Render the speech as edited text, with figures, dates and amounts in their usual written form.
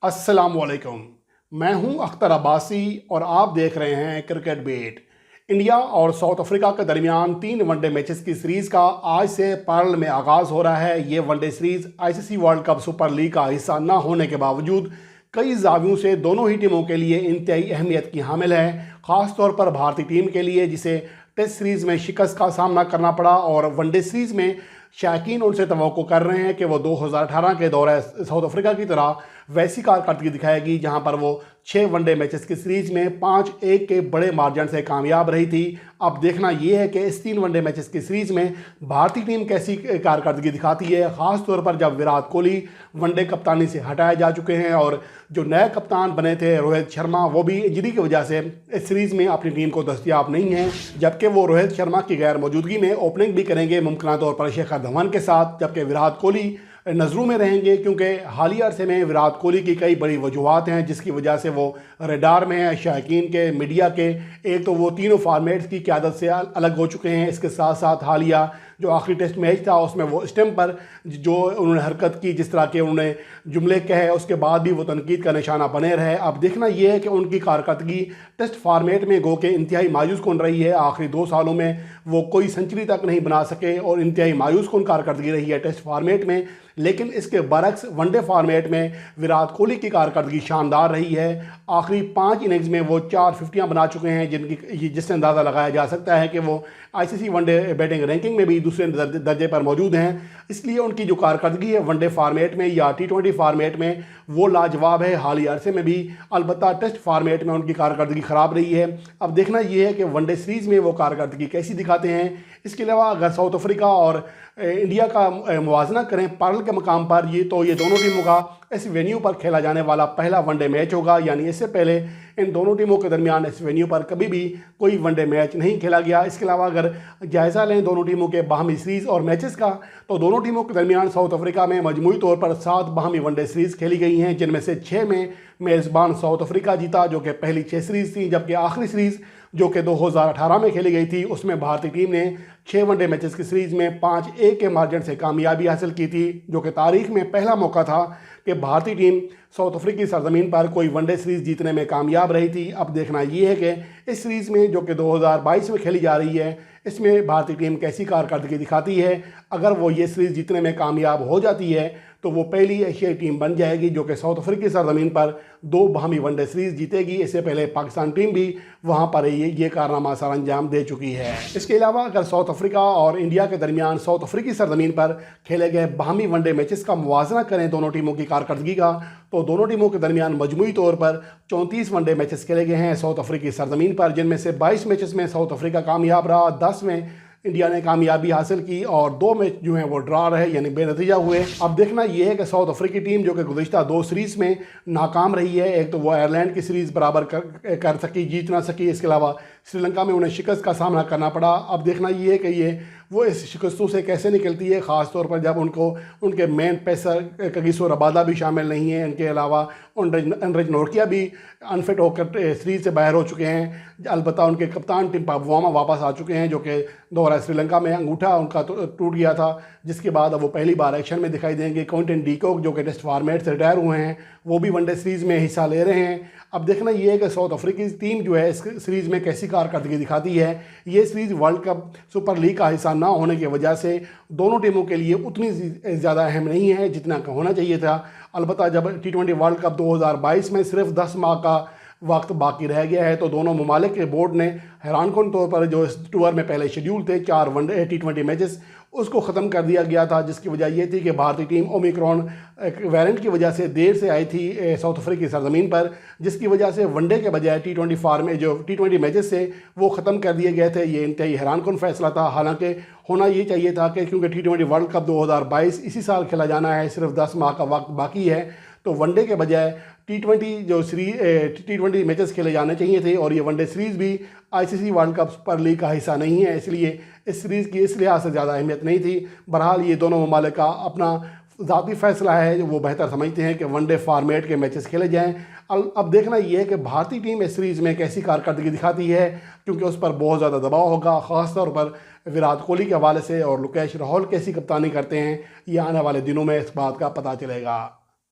अस्सलामुअलैकुम। मैं हूं अख्तर अब्बासी और आप देख रहे हैं क्रिकेट बेट। इंडिया और साउथ अफ्रीका के दरमियान 3 वनडे मैचेस की सीरीज़ का आज से पर्ल में आगाज़ हो रहा है। ये one day series ICC world cup super league का हिस्सा न होने के बावजूद कई जावियों से दोनों ही टीमों के लिए इंतहाई अहमियत की हामिल है। ख़ासतौर पर भारतीय टीम के लिए, जिसे टेस्ट सीरीज़ में शिकस्त का सामना करना पड़ा, और वनडे सीरीज़ में शायकीन उनसे तवक्को कर रहे हैं कि वो 2018 के दौरे साउथ अफ्रीका की तरह वैसी कारकर्दगी दिखाएगी जहां पर वो 6 वनडे मैचेस की सीरीज में 5-1 के बड़े मार्जिन से कामयाब रही थी। अब देखना यह है कि इस 3 वनडे मैचेस की सीरीज में भारतीय टीम कैसी कारकर्दगी दिखाती है, ख़ासतौर पर जब विराट कोहली वनडे कप्तानी से हटाए जा चुके हैं और जो नए कप्तान बने थे रोहित शर्मा, वो भी इंजरी की वजह से इस सीरीज़ में अपनी टीम को दस्तयाब नहीं है, जबकि वो रोहित शर्मा की गैर मौजूदगी में ओपनिंग भी करेंगे मुमकिन तौर पर शिखर धवन के साथ, जबकि विराट कोहली नज़रों में रहेंगे क्योंकि हालिया अरसे में विराट कोहली की कई बड़ी वजूहत हैं जिसकी वजह से वो रडार में है शायकीन के, मीडिया के। एक तो वो तीनों फॉर्मेट्स की क़यादत से अलग हो चुके हैं। इसके साथ साथ हालिया जो आखिरी टेस्ट मैच था उसमें वो स्टंप पर जो उन्होंने हरकत की, जिस तरह के उन्होंने जुमले कहे, उसके बाद भी वो तनकीद का निशाना बने रहे। अब देखना यह है कि उनकी कारकर्दगी टेस्ट फॉर्मेट में गो के इंतहाई मायूस कौन रही है। आखिरी 2 सालों में वो कोई सेंचुरी तक नहीं बना सके और इंतहाई मायूस कौन कारकर्दगी रही है टेस्ट फॉर्मेट में। लेकिन इसके बरक्स वनडे फॉर्मेट में विराट कोहली की कारकर्दगी शानदार रही है। आखिरी 5 इनिंग्स में वो 4 फिफ्टियाँ बना चुके हैं जिससे अंदाज़ा लगाया जा सकता है कि वो आईसीसी वनडे बैटिंग रैंकिंग में भी दूसरे दर्जे पर मौजूद हैं। इसलिए उनकी जो कारकर्दगी है वनडे फॉर्मेट में या T20 फॉर्मेट में वो लाजवाब है। हालिया अरसे में भी अलबत्ता टेस्ट फॉर्मेट में उनकी कारकर्दगी ख़राब रही है। अब देखना ये है कि वनडे सीरीज़ में वो कारकर्दगी कैसी दिखाते हैं। इसके अलावा अगर साउथ अफ्रीका और इंडिया का मुवाजना करें पर्ल के मकाम पर, ये दोनों टीमों का इस वेन्यू पर खेला जाने वाला पहला वनडे मैच होगा। यानी इससे पहले इन दोनों टीमों के दरमियान इस वेन्यू पर कभी भी कोई वनडे मैच नहीं खेला गया। इसके अलावा अगर जायज़ा लें दोनों टीमों के बाहमी सीरीज़ और मैचेस का, तो दोनों टीमों के दरमियान साउथ अफ्रीका में मजमूई तौर पर 7 बाहमी वनडे सीरीज़ खेली गई हैं, जिनमें से 6 में मेज़बान साउथ अफ्रीका जीता, जो कि पहली 6 सीरीज़ थी, जबकि आखिरी सीरीज़ जो कि 2018 में खेली गई थी उसमें भारतीय टीम ने 6 वनडे मैचेस की सीरीज़ में 5-1 के मार्जिन से कामयाबी हासिल की थी, जो कि तारीख में पहला मौका था कि भारतीय टीम साउथ अफ्रीका की सरजमीन पर कोई वनडे सीरीज़ जीतने में कामयाब रही थी। अब देखना ये है कि इस सीरीज़ में जो कि 2022 में खेली जा रही है, इसमें भारतीय टीम कैसी कारकर्दगी दिखाती है। अगर वो ये सीरीज़ जीतने में कामयाब हो जाती है तो वो पहली एशियाई टीम बन जाएगी जो कि साउथ अफ्रीका की सरजमीन पर 2 बाहमी वनडे सीरीज़ जीतेगी। इससे पहले पाकिस्तान टीम भी वहाँ पर ये कारनामा सर अंजाम दे चुकी है। इसके अलावा अगर साउथ अफ्रीका और इंडिया के दरमियान साउथ अफ्रीका की सरजमीन पर खेले गए बाहमी वनडे मैचेस का मुवाजना करें दोनों टीमों की कारकर्दगी का, तो दोनों टीमों के दरमियान मजमूई तौर पर 34 वनडे मैचेस खेले गए हैं साउथ अफ्रीका की सरजमीन पर, जिनमें से 22 मैचेस में साउथ अफ्रीका कामयाब रहा, 10 में इंडिया ने कामयाबी हासिल की और 2 मैच जो हैं वो ड्रा रहे यानी बेनतीजा हुए। अब देखना यह है कि साउथ अफ्रीकी टीम जो कि गुज़िश्ता 2 सीरीज़ में नाकाम रही है, एक तो वो आयरलैंड की सीरीज़ बराबर कर सकी, जीत ना सकी, इसके अलावा श्रीलंका में उन्हें शिकस्त का सामना करना पड़ा। अब देखना ये है कि वो इस शिकस्तों से कैसे निकलती है, ख़ास तौर पर जब उनके मेन पेसर कगिसो रबादा भी शामिल नहीं है। इनके अलावा अनरज नोरकिया भी अनफिट होकर सीरीज़ से बाहर हो चुके हैं। अलबत्ता उनके कप्तान टिम पापुआमा वापस आ चुके हैं, जो कि दौरा श्रीलंका में अंगूठा उनका टूट गया था, जिसके बाद अब वो पहली बार एक्शन में दिखाई देंगे। क्विंटन डी कॉक जो कि टेस्ट फॉर्मेट से रिटायर हुए हैं, वो भी वनडे सीरीज़ में हिस्सा ले रहे हैं। अब देखना ये है कि साउथ अफ्रीका की टीम जो है इस सीरीज़ में कैसी कारकर्दगी दिखाती है। ये series world cup super league का हिस्सा ना होने की वजह से दोनों टीमों के लिए उतनी ज़्यादा अहम नहीं है जितना का होना चाहिए था। अलबत्ता जब T20 वर्ल्ड कप 2022 में सिर्फ 10 माह का वक्त बाकी रह गया है, तो दोनों ममालिक के बोर्ड ने हैरानकुन तौर पर जो इस टूर में पहले शेड्यूल थे 4 वनडे T20 मैचेस, उसको ख़त्म कर दिया गया था, जिसकी वजह ये थी कि भारतीय टीम ओमिक्रॉन वेरिएंट की वजह से देर से आई थी साउथ अफ्रीका की सरजमीन पर, जिसकी वजह से वनडे के बजाय T20 फॉर्मेट जो T20 मैचेस से वो ख़त्म कर दिए गए थे। ये इंतहाई हैरानकुन फैसला था। हालांकि होना ये चाहिए था कि क्योंकि T20 वर्ल्ड कप 2022 इसी साल खेला जाना है, सिर्फ 10 माह का वक्त बाकी है, तो वनडे के बजाय T20 मैचेस खेले जाने चाहिए थे। और ये वनडे सीरीज़ भी ICC world cup super league का हिस्सा नहीं है, इसलिए इस सीरीज़ की इस लिहाज से ज़्यादा अहमियत नहीं थी। बहरहाल ये दोनों ममालिक का अपना ज़ाती फ़ैसला है, जो वो बेहतर समझते हैं कि वनडे फॉर्मेट के मैचेस खेले जाएं। अब देखना ये है कि भारतीय टीम इस सीरीज़ में कैसी कारकर्दगी दिखाती है, क्योंकि उस पर बहुत ज़्यादा दबाव होगा, ख़ासतौर पर विराट कोहली के हवाले से। और लोकेश राहुल कैसी कप्तानी करते हैं, ये आने वाले दिनों में इस बात का पता चलेगा।